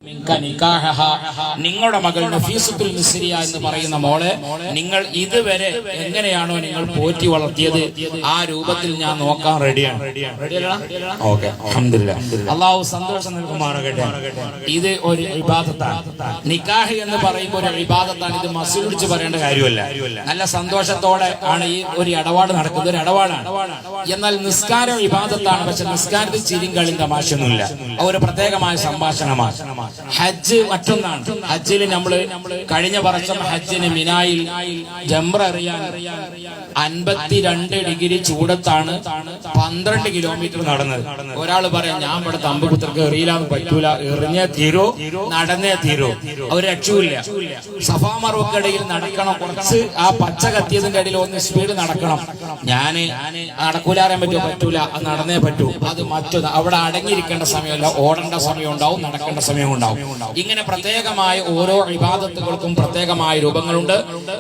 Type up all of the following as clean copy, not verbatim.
നിങ്ങളുടെ മകൾ നഫീസത്തുൽ മിസ്രിയ എന്ന് പറയുന്ന മോളെ നിങ്ങൾ ഇതുവരെ എങ്ങനെയാണോ നിങ്ങൾ പോറ്റി വളർത്തിയത് ആ രൂപത്തിൽ ഞാൻ നോക്കാൻ റെഡിയാണ്. ഓക്കെ, അൽഹംദുലില്ലാഹ്. അല്ലാഹു സന്തോഷം നൽകുമാറാകട്ടെ. ഇത് ഒരു ഇബാദത്താണ്. നിക്കാഹ് എന്ന് പറയുമ്പോൾ ഒരു ഇബാദത്താണ്. ഇത് മസിൽ പിടിച്ച് പറയേണ്ട കാര്യമല്ല. നല്ല സന്തോഷത്തോടെ ആണ് ഈ ഒരു ഇടപാട് നടക്കുന്നത്. ഒരു ഇടപാടാണ്. എന്നാൽ നിസ്കാരം ഇബാദത്താണ്. പക്ഷെ നിസ്കാരത്തിൽ ചിരിയും കളിയും തമാശയൊന്നുമില്ല. ഒരു പ്രത്യേകമായ സംഭാഷണമാണ്. ഹജ്ജ് മറ്റൊന്നാണ്. ഹജ്ജിൽ നമ്മള് കഴിഞ്ഞ വർഷം ഹജ്ജിന് മിനായിൽ ജംറ എറിയാൻ 52 ഡിഗ്രി ചൂടത്താണ് 12 കിലോമീറ്റർ നടന്നത്. ഒരാൾ പറയാം ഞാൻ ഇവിടെ തമ്പുപുത്രക്ക് എറിയില്ലാന്ന് പറ്റൂല, എറിഞ്ഞേ തീരോ നടന്നേ തീരോ, ഒരു രക്ഷയില്ല. സഫാ മറുവക്കടയിൽ നടക്കണം, കുറച്ച് ആ പച്ച കത്തിയതിന്റെ ഇടയിൽ ഒന്ന് സ്പീഡ് നടക്കണം. ഞാന് നടക്കൂലാറിയാൻ പറ്റുമോ? പറ്റൂല, അത് നടന്നേ പറ്റൂ. അത് മറ്റൊന്ന് അവിടെ അടങ്ങിയിരിക്കേണ്ട സമയമല്ല, ഓടേണ്ട സമയം ഉണ്ടാവും, നടക്കേണ്ട സമയം ഉണ്ടാവും. ഇങ്ങനെ പ്രത്യേകമായ ഓരോ ഇബാദത്തുകൾക്കും പ്രത്യേകമായ രൂപങ്ങളുണ്ട്.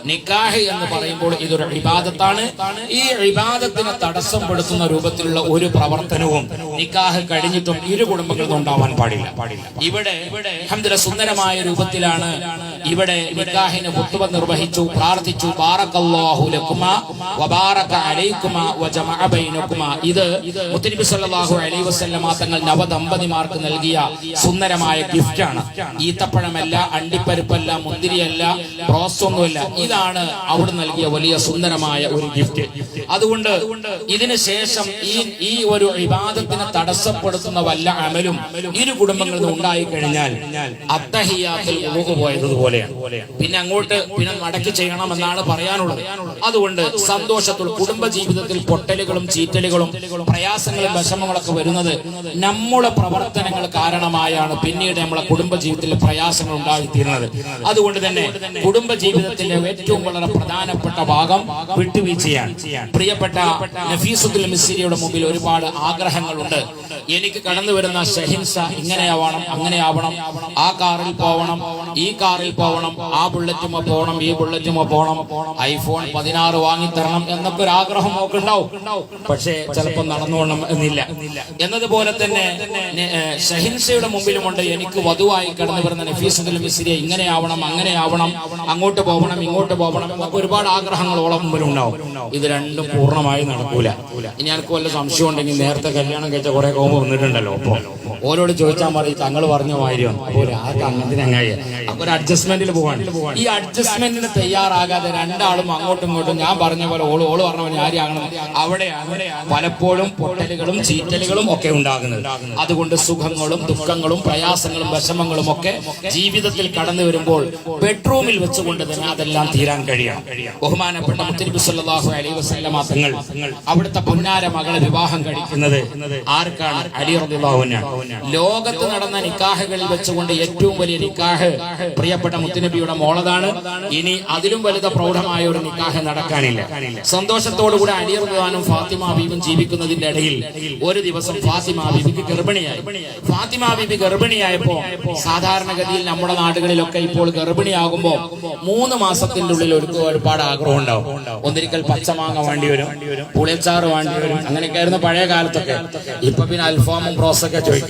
നിക്കാഹ് എന്ന് പറയുമ്പോൾ ഇതൊരു ഇബാദത്താണ്. ഈ ഇബാദത്തിനെ തടസ്സപ്പെടുത്തുന്ന രൂപത്തിലുള്ള ഒരു പ്രവർത്തനവും നിക്കാഹ് കഴിഞ്ഞിട്ടും ഇരു കുടുംബങ്ങളിൽ ഉണ്ടാവാൻ പാടില്ല. ഇവിടെ അൽഹംദുലില്ലാഹ് സുന്ദരമായ രൂപത്തിലാണ് ഇവിടെ നിക്കാഹിന് ഖുത്ബ നിർവഹിച്ചു, പ്രാർത്ഥിച്ചു. ബാറകല്ലാഹു ലക്കുമാ വബാറക അലൈക്കുമാ വജമഅ ബൈനകുമാ. ഇത് മുത്തനബി സല്ലല്ലാഹു അലൈഹി വസല്ലമ തങ്ങൾ നവദമ്പതിമാർക്ക് നൽകിയ സുന്ദരമായ ഗിഫ്റ്റാണ്. ഈത്തപ്പഴമല്ല, അണ്ടിപ്പരിപ്പല്ല, മുന്തിരിയല്ല, റോസൊന്നുമല്ല. ഇതാണ് അവിടെ നൽകിയ വലിയ സുന്ദരമായ ഒരു ഗിഫ്റ്റ്. അതുകൊണ്ട് ഇതിന് ശേഷം ഈ ഒരു ഇബാദത്തിനെ തടസ്സപ്പെടുത്തുന്ന വല്ല അമലും ഇരു കുടുംബങ്ങളിൽ നിന്ന് ഉണ്ടായി കഴിഞ്ഞാൽ അത്തഹിയാത്തിൽ ഉളുഹ് പോയതുപോലെയാണ്. പിന്നെ അങ്ങോട്ട് പിന്നെ മടക്കി ചെയ്യണമെന്നാണ് പറയാനുള്ളത്. അതുകൊണ്ട് സന്തോഷത്തോടെ കുടുംബജീവിതത്തിൽ പൊട്ടലുകളും ചീറ്റലുകളും പ്രയാസങ്ങളും വിഷമങ്ങളൊക്കെ വരുന്നത് നമ്മുടെ പ്രവർത്തനങ്ങൾ കാരണമായാണ് പിന്നീട് നമ്മളെ കുടുംബജീവിതത്തിൽ പ്രയാസങ്ങൾ ഉണ്ടായിത്തീരുന്നത്. അതുകൊണ്ട് തന്നെ കുടുംബജീവിതത്തിന്റെ ഏറ്റവും വളരെ പ്രധാനപ്പെട്ട ഭാഗം വിട്ടുവീഴ്ചയാണ്. പ്രിയപ്പെട്ട നഫീസത്തുൽ മിസ്രിയുടെ മുമ്പിൽ ഒരുപാട് ആഗ്രഹങ്ങളുണ്ട്. എനിക്ക് കടന്നു വരുന്ന ഷഹിൻസ ഇങ്ങനെയാവണം, അങ്ങനെയാവണം, ആ കാറിൽ പോവണം, ഈ കാറിൽ പോവണം, ആ ബുള്ളറ്റുമോ പോകണം, ഈ ബുള്ളറ്റുമോ പോകണം, iPhone 16 വാങ്ങിത്തരണം എന്നൊക്കെ ഒരു ആഗ്രഹം ഒക്കെ ഉണ്ടാവും. പക്ഷേ ചിലപ്പോൾ നടന്നുകൊള്ളണം എന്നില്ല. എന്നതുപോലെ തന്നെ ഷഹിൻസയുടെ മുമ്പിലുമുണ്ട് എനിക്ക് വധുവായി കടന്നു വരുന്ന നഫീസത്തുൽ മിസ്രിയ ഇങ്ങനെയാവണം, അങ്ങനെയാവണം, അങ്ങോട്ട് പോകണം, ഇങ്ങോട്ട് പോകണം എന്നൊക്കെ ഒരുപാട് ആഗ്രഹങ്ങളോളം മുമ്പിലുണ്ടാവും. ഇത് രണ്ടും പൂർണ്ണമായി നടക്കൂല. ഇനി എനിക്ക് വല്ല സംശയം ഉണ്ടെങ്കിൽ നേരത്തെ കല്യാണം കഴിച്ച കുറെ കോമ്പ് വന്നിട്ടുണ്ടല്ലോ. അപ്പൊ ഓരോട് ചോദിച്ചാൽ മതി തങ്ങൾ പറഞ്ഞ മാതിരിയാണ്. അപ്പോൾ ആർക്ക് അങ്ങനത്തിന് അങ്ങായി അപ്പൊ ഒരു അഡ്ജസ്റ്റ്മെന്റിൽ പോവാണ്. ഈ അഡ്ജസ്റ്റ്മെന്റിന് തയ്യാറാകാതെ രണ്ടാളും അങ്ങോട്ടും ഇങ്ങോട്ടും ഞാൻ പറഞ്ഞ പോലെ ഓള് പറഞ്ഞ പോലെ ആരെയാകണം, അവിടെയാണ് പലപ്പോഴും പൊട്ടലുകളും ചീറ്റലുകളും ഒക്കെ ഉണ്ടാകുന്നത്. അതുകൊണ്ട് സുഖങ്ങളും ദുഃഖങ്ങളും പ്രയാസങ്ങളും വിഷമങ്ങളും ഒക്കെ ജീവിതത്തിൽ കടന്നു വരുമ്പോൾ ബെഡ്റൂമിൽ വെച്ചുകൊണ്ട് തന്നെ അതെല്ലാം തീരാൻ കഴിയണം. ബഹുമാനപ്പെട്ട മുത്തനബി സല്ലല്ലാഹു അലൈഹി വസല്ലമ തങ്ങൾ അവിടുത്തെ പൊന്നാര മകളെ വിവാഹം കഴിക്കുന്നത് ആർക്കാണ്? അലി റളിയല്ലാഹു അൻഹു. ലോകത്ത് നടന്ന നിക്കാഹുകളിൽ വെച്ചുകൊണ്ട് ഏറ്റവും വലിയ നിക്കാഹ് പ്രിയപ്പെട്ട മുത്തനബിയുടെ മോളതാണ്. ഇനി അതിലും വലുത പ്രൗഢമായ ഒരു നിക്കാഹ് നടക്കാനില്ല. സന്തോഷത്തോടുകൂടി അലി റളിയല്ലാഹു ഫാത്തിമ ബീവിയും ജീവിക്കുന്നതിന്റെ ഇടയിൽ ഒരു ദിവസം ഫാത്തിമ ബീവിക്ക് ഗർഭിണിയായി. ഫാത്തിമ ബീവി ഗർഭിണിയായപ്പോ സാധാരണഗതിയിൽ നമ്മുടെ നാടുകളിലൊക്കെ ഇപ്പോൾ ഗർഭിണിയാകുമ്പോ 3 മാസത്തിന്റെ ഉള്ളിൽ ഒരുപാട് ആഗ്രഹം ഉണ്ടാവും. ഒന്നിരിക്കൽ പച്ചമാങ്ങ വേണ്ടി വരും, പുളിയച്ചാറ് വേണ്ടി വരും. അങ്ങനെയൊക്കെയായിരുന്നു പഴയ കാലത്തൊക്കെ. ഇപ്പൊ പിന്നെ അൽഫാമും ബ്രോസൊക്കെ ചോദിക്കാം.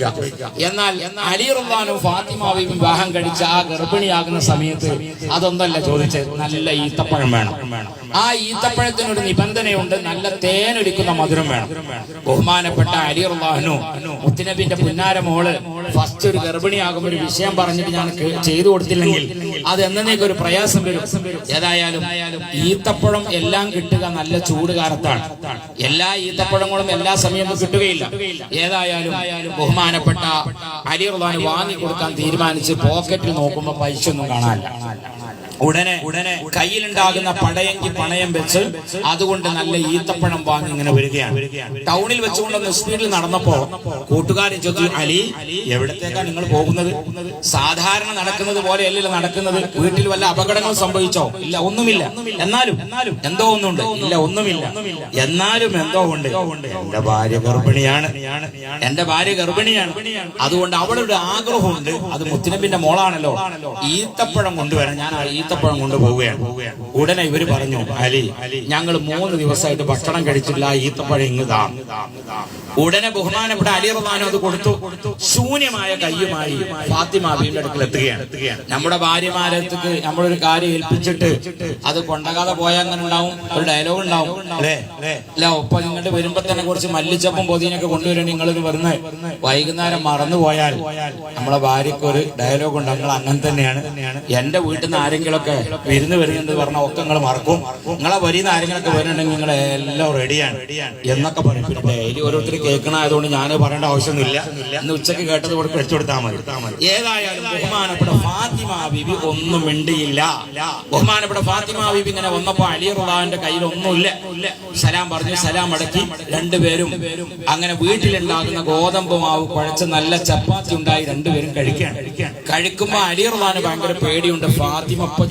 എന്നാൽ അലി റളിയല്ലാഹു ഫാത്തിമ ബീവി വിവാഹം കഴിച്ച ആ ഗർഭിണിയാകുന്ന സമയത്ത് അതൊന്നല്ല ചോദിച്ചത്, നല്ല ഈത്തപ്പഴം വേണം. ആ ഈത്തപ്പഴത്തിനൊരു നിബന്ധനയുണ്ട്, നല്ല തേനൊലിക്കുന്ന മധുരം വേണം. ബഹുമാനപ്പെട്ട അലി റളിയല്ലാഹു മുത്തനബിന്റെ പുന്നാര മോള് ഫസ്റ്റ് ഒരു ഗർഭിണിയാകുമ്പോൾ ഒരു വിഷയം പറഞ്ഞിട്ട് ഞാൻ ചെയ്തു കൊടുത്തില്ലെങ്കിൽ അത് എന്നേക്കൊരു പ്രയാസം വരും. ഏതായാലും ഈത്തപ്പഴം എല്ലാം കിട്ടുക നല്ല ചൂട് കാലത്താണ്. എല്ലാ ഈത്തപ്പഴങ്ങളും എല്ലാ സമയത്തും കിട്ടുകയില്ല. ഏതായാലും ബഹുമാനപ്പെട്ട അലി റളിയല്ലാഹു വാങ്ങിക്കൊടുക്കാൻ തീരുമാനിച്ച് പോക്കറ്റിൽ നോക്കുമ്പോൾ പൈസ ഒന്നും കാണാനില്ല. ഉടനെ കയ്യിലുണ്ടാകുന്ന പടയെങ്കിൽ പണയം വെച്ച് അതുകൊണ്ട് നല്ല ഈത്തപ്പഴം വാങ്ങി ഇങ്ങനെ വരികയാണ്. ടൗണിൽ വെച്ചുകൊണ്ടൊന്ന് സ്പീഡിൽ നടന്നപ്പോ കൂട്ടുകാരൻ ചോദിച്ചു, അലി എവിടത്തേക്കാണ് നിങ്ങൾ പോകുന്നത്? സാധാരണ നടക്കുന്നത് പോലെയല്ലല്ലോ നടക്കുന്നത്. വീട്ടിൽ വല്ല അപകടങ്ങൾ സംഭവിച്ചോ? ഇല്ല, ഒന്നുമില്ല. എന്നാലും എന്തോ ഒന്നുണ്ട്. ഇല്ല, ഒന്നുമില്ല. എന്നാലും എന്തോ ഉണ്ട്. എന്റെ ഭാര്യ ഗർഭിണിയാണ്. അതുകൊണ്ട് അവളുടെ ആഗ്രഹമുണ്ട്, അത് മുത്തനബിന്റെ മോളാണല്ലോ, ഈത്തപ്പഴം കൊണ്ടുവരാൻ. ഞാൻ ഈത്തപ്പഴം കൊണ്ടുപോവുകയാണ്. ഉടനെ ഇവര് പറഞ്ഞു, അലി, ഞങ്ങൾ 3 ദിവസമായിട്ട് ഭക്ഷണം കഴിച്ചില്ല, ഈത്തപ്പഴം ഇങ്ങതാ. ഉടനെ ബഹുമാനപ്പെട്ട അലി റളിയല്ലാഹു അത് കൊടുത്തു. ശൂന്യമായ കയ്യുമായി ഫാത്തിമ ബീവിയുടെ അടുക്കൽ എത്തുകയാണ്. നമ്മുടെ ഭാര്യമാരത്തേക്ക് നമ്മളൊരു കാര്യം ഏൽപ്പിച്ചിട്ട് അത് കൊണ്ടകാതെ പോയാൽ അങ്ങനെ ഉണ്ടാവും, ഒരു ഡയലോഗ് ഉണ്ടാവും അല്ലേ? അല്ല, ഒപ്പം നിങ്ങളുടെ വരുമ്പോ തന്നെ കുറച്ച് മല്ലിച്ചപ്പും പൊതിനൊക്കെ കൊണ്ടുവരണം. നിങ്ങളിത് വരുന്ന വൈകുന്നേരം മറന്നുപോയാൽ നമ്മളെ ഭാര്യക്ക് ഒരു ഡയലോഗ് ഉണ്ട്, നിങ്ങൾ അങ്ങനെ തന്നെയാണ്. എന്റെ വീട്ടിൽ നിന്ന് ആരെങ്കിലുമൊക്കെ വിരുന്ന് വരുന്നുണ്ട് പറഞ്ഞാൽ ഒക്കെ നിങ്ങൾ മറക്കും. നിങ്ങളെ വരിന്ന് ആരെങ്കിലൊക്കെ വരുന്നുണ്ടെങ്കിൽ നിങ്ങൾ എല്ലാം റെഡിയാണ് എന്നൊക്കെ പറയും. പിന്നെ ഡെയിലി ഓരോരുത്തർ കേൾക്കണമായതുകൊണ്ട് ഞാൻ പറയേണ്ട ആവശ്യമൊന്നുമില്ല. ഇന്ന് ഉച്ചക്ക് കേട്ടത് കൂടെ കഴിച്ചു കൊടുത്താൽ മതി. ഏതായാലും ബഹുമാനപ്പെട്ട ഫാത്തിമ ബീബി ഒന്നും മിണ്ടിയില്ല. ബഹുമാനപ്പെട്ട ഫാത്തിമ ബീബി ഇങ്ങനെ വന്നപ്പോ അലി റളിയല്ലാഹുവിന്റെ കയ്യിൽ ഒന്നുമില്ല. സലാം പറഞ്ഞു, സലാം അടക്കി രണ്ടുപേരും അങ്ങനെ വീട്ടിലുണ്ടാകുന്ന ഗോതമ്പ് മാവ് കുഴച്ച് നല്ല ചപ്പാത്തി ഉണ്ടായി രണ്ടുപേരും കഴിക്കുമ്പോ അലി റളിയല്ലാഹുവിന് ഭയങ്കര പേടിയുണ്ട്. ഫാത്തിമ ഇപ്പൊ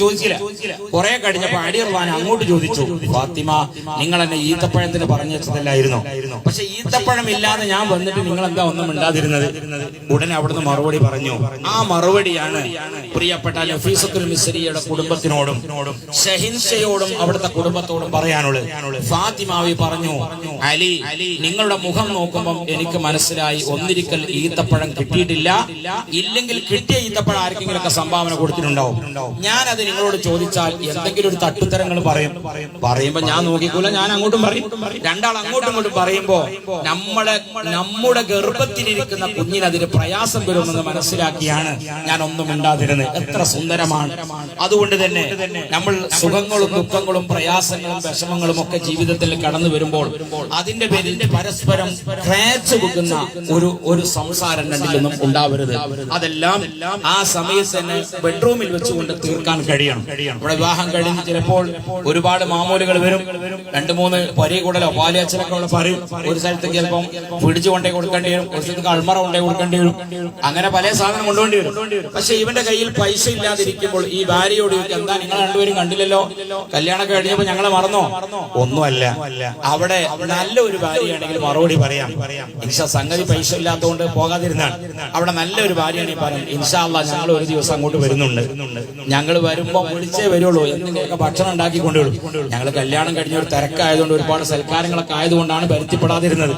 ചോദിച്ചില്ല. കുറെ കഴിഞ്ഞപ്പോ അലി റളിയല്ലാഹു അങ്ങോട്ട് ചോദിച്ചു, ഫാത്തിമ, നിങ്ങൾ എന്നെ ഈത്തപ്പഴത്തിന് പറഞ്ഞു വെച്ചതല്ലായിരുന്നോ? പക്ഷെ ഈത്തപ്പഴം ഇല്ലാതെ ഞാൻ വന്നിട്ട് നിങ്ങൾ എന്താ ഒന്നും മിണ്ടാതിരുന്നത്? ഉടനെ അവിടുന്ന് മറുപടി പറഞ്ഞു. ആ മറുപടിയാണ് പ്രിയപ്പെട്ട നഫീസത്തുൽ മിസ്രിയുടെ കുടുംബത്തിനോടും ഷഹിൻഷയോടും അവിടുത്തെ കുടുംബത്തോടും പറയാനുള്ളത്. ഫാത്തിമാവി പറഞ്ഞു, അലി, നിങ്ങളുടെ മുഖം നോക്കുമ്പോൾ എനിക്ക് മനസ്സിലായി ഒന്നിരിക്കൽ ഈത്തപ്പഴം കിട്ടിയിട്ടില്ല. ഇല്ലെങ്കിൽ കിട്ടിയ ഈത്തപ്പഴം ആർക്കെങ്കിലും ഒക്കെ സംഭാവന കൊടുത്തിട്ടുണ്ടാവും. ഞാനത് നിങ്ങളോട് ചോദിച്ചാൽ എന്തെങ്കിലും ഒരു തട്ടുത്തരങ്ങൾ പറയുമ്പോ ഞാൻ നോക്കിക്കൂല, ഞാൻ അങ്ങോട്ടും പറയും. രണ്ടാൾ അങ്ങോട്ടും ഇങ്ങോട്ടും പറയുമ്പോ നമ്മുടെ ഗർഭത്തിലിരിക്കുന്ന കുഞ്ഞിന് അതിന് പ്രയാസം വരുമെന്ന് മനസ്സിലാക്കിയാണ് ഞാൻ ഒന്നും മിണ്ടാതിരുന്നത്. എത്ര സുന്ദരമാണ്. അതുകൊണ്ട് തന്നെ നമ്മൾ സുഖങ്ങളും ദുഃഖങ്ങളും പ്രയാസങ്ങളും വിഷമങ്ങളും ഒക്കെ ജീവിതത്തിൽ കടന്നു വരുമ്പോൾ അതിന്റെ പേരിൽ പരസ്പരം ക്രേച്ച് വെക്കുന്ന ഒരു സംസാരം രണ്ടിൽ നിന്നും ഉണ്ടാവരുത്. അതെല്ലാം ആ സമയത്ത് തന്നെ ബെഡ്റൂമിൽ വെച്ചുകൊണ്ട് തീർക്കാൻ കഴിയണം. നമ്മുടെ വിവാഹം കഴിഞ്ഞ് ചിലപ്പോൾ ഒരുപാട് മാമൂലുകൾ വരും. 2-3 പരീകൂടലോ പാലിയച്ചലൊക്കെ ഉള്ള പറയും. ഒരു സ്ഥലത്തേക്ക് ചിലപ്പം പിടിച്ചു കൊണ്ടേ കൊടുക്കേണ്ടി വരും, ഒരു സ്ഥലത്ത് അൾമറ കൊണ്ടേ കൊടുക്കേണ്ടി വരും. അങ്ങനെ പല സാധനം കൊണ്ടുപോണ്ടി വരും. പക്ഷെ ഇവന്റെ കയ്യിൽ പൈസ ഇല്ലാതിരിക്കുമ്പോൾ ഈ ഭാര്യയോട് എന്താ നിങ്ങൾ രണ്ടുപേരും കണ്ടില്ലല്ലോ, കല്യാണമൊക്കെ കഴിഞ്ഞപ്പോ ഞങ്ങളെ മറന്നോ? ഒന്നുമല്ല. അവിടെ നല്ല ഒരു ഭാര്യയാണെങ്കിൽ മറുപടി പറയാം, ഇൻഷാ സംഗതി പൈസ ഇല്ലാത്തതുകൊണ്ട് പോകാതിരുന്നാണ്. അവിടെ നല്ലൊരു ഭാര്യയാണെങ്കിൽ പറയാം, ഇൻഷാ അല്ലാഹ് ഞങ്ങൾ ഒരു ദിവസം അങ്ങോട്ട് വരുന്നുണ്ട്, ഞങ്ങൾ വരുമ്പോ വിളിച്ചേ വരുള്ളൂ, എന്തെങ്കിലുമൊക്കെ ഭക്ഷണം ഉണ്ടാക്കി കൊണ്ടുവരും. ഞങ്ങൾ കല്യാണം കഴിഞ്ഞ ഒരു തിരക്കായതുകൊണ്ട് ഒരുപാട് സൽക്കാരങ്ങളൊക്കെ ആയതുകൊണ്ടാണ് വരുത്തിപ്പെടാതിരുന്നത്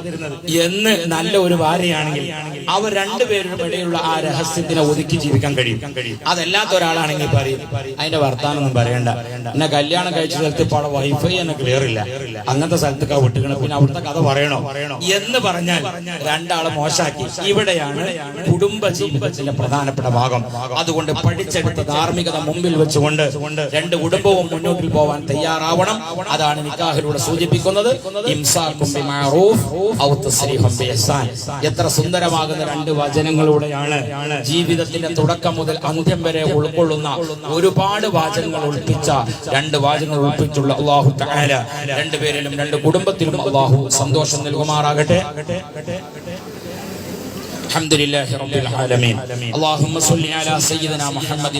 എന്ന് നല്ല ഒരു ഭാര്യയാണെങ്കിൽ അവർ രണ്ടുപേരുടെ ഇടയിലുള്ള ആ രഹസ്യത്തിനെ ഒതുക്കി ജീവിക്കാൻ കഴിയും. അതല്ലാത്ത ഒരാളാണെങ്കിൽ പറയും, അതിന്റെ വർത്താനൊന്നും പറയണ്ട, എന്നെ കല്യാണം കഴിച്ച സ്ഥലത്ത് ഇപ്പോൾ വൈഫൈ എന്നെ ക്ലിയർ ഇല്ല, അങ്ങനത്തെ സ്ഥലത്തൊക്കെ വിട്ടുകണം, പിന്നെ അവിടുത്തെ കഥ പറയണോ എന്ന് പറഞ്ഞാൽ രണ്ടാളെ മോശാക്കി. ഇവിടെയാണ് കുടുംബ ജീവിതത്തിന്റെ പ്രധാനപ്പെട്ട ഭാഗം. അതുകൊണ്ട് പഠിച്ചെടുത്ത ധാർമ്മികത മുമ്പിൽ വെച്ചുകൊണ്ട് രണ്ട് കുടുംബവും മുന്നോട്ടിൽ പോവാൻ തയ്യാറാവണം. അതാണ് നിക്കാഹിലൂടെ സൂചിപ്പിക്കുന്നത്. ഇംസാകും ബിമഅറൂഫ് ഔ തസ്രീഹും ബിഇഹ്സാൻ. എത്ര സുന്ദരമാകുന്ന 2 വചനങ്ങളിലൂടെയാണ് ജീവിതത്തിന്റെ തുടക്കം മുതൽ അന്ത്യം വരെ ഉൾക്കൊള്ളുന്ന ഒരുപാട് വാചകങ്ങൾ ഉൾപ്പിച്ച 2 വാചകങ്ങൾ ഉൾപ്പിച്ചുള്ള അല്ലാഹു തആല രണ്ടുപേരിലും 2 കുടുംബത്തിലും അല്ലാഹു സന്തോഷം നൽകുമാറാകട്ടെ. الحمد لله رب العالمين اللهم صل على سيدنا محمد